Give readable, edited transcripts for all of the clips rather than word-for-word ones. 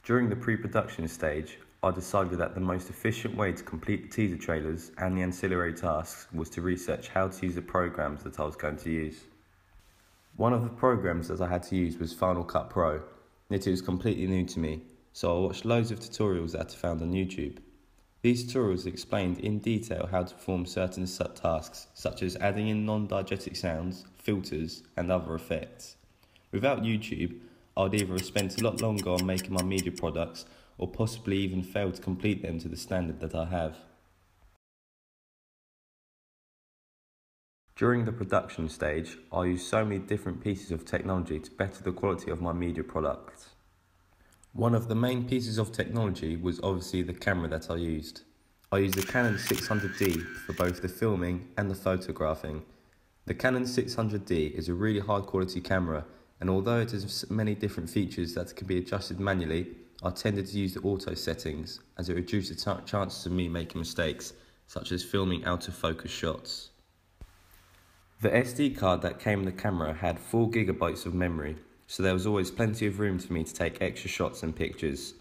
During the pre-production stage, I decided that the most efficient way to complete the teaser trailers and the ancillary tasks was to research how to use the programs that I was going to use. One of the programs that I had to use was Final Cut Pro, yet it was completely new to me, so I watched loads of tutorials that I found on YouTube. These tutorials explained in detail how to perform certain tasks, such as adding in non-diegetic sounds, filters, and other effects. Without YouTube, I'd either have spent a lot longer on making my media products or possibly even failed to complete them to the standard that I have. During the production stage, I used so many different pieces of technology to better the quality of my media products. One of the main pieces of technology was obviously the camera that I used. I used the Canon 600D for both the filming and the photographing. The Canon 600D is a really high quality camera, and although it has many different features that can be adjusted manually, I tended to use the auto settings as it reduced the chances of me making mistakes, such as filming out of focus shots. The SD card that came in the camera had 4 GB of memory, so there was always plenty of room for me to take extra shots and pictures,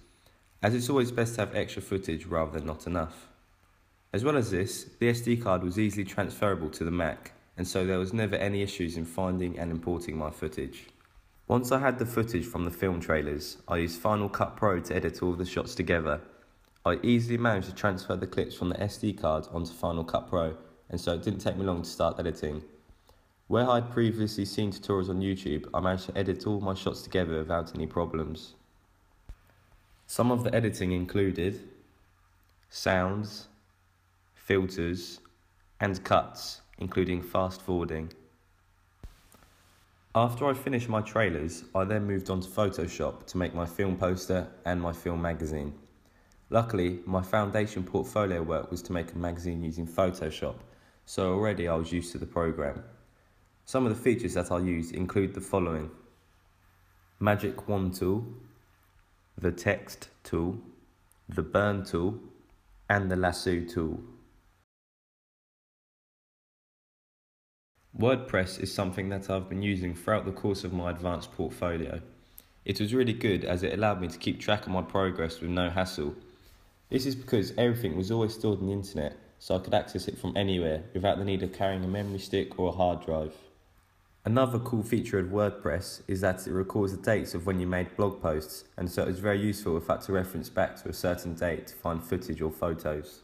as it's always best to have extra footage rather than not enough. As well as this, the SD card was easily transferable to the Mac, and so there was never any issues in finding and importing my footage. Once I had the footage from the film trailers, I used Final Cut Pro to edit all the shots together. I easily managed to transfer the clips from the SD card onto Final Cut Pro, and so it didn't take me long to start editing. Where I'd previously seen tutorials on YouTube, I managed to edit all my shots together without any problems. Some of the editing included sounds, filters, and cuts, including fast forwarding. After I finished my trailers, I then moved on to Photoshop to make my film poster and my film magazine. Luckily, my foundation portfolio work was to make a magazine using Photoshop, so already I was used to the program. Some of the features that I use include the following: Magic Wand tool, the text tool, the burn tool, and the lasso tool. WordPress is something that I've been using throughout the course of my advanced portfolio. It was really good as it allowed me to keep track of my progress with no hassle. This is because everything was always stored on the internet, so I could access it from anywhere without the need of carrying a memory stick or a hard drive. Another cool feature of WordPress is that it records the dates of when you made blog posts, and so it was very useful if I had to reference back to a certain date to find footage or photos.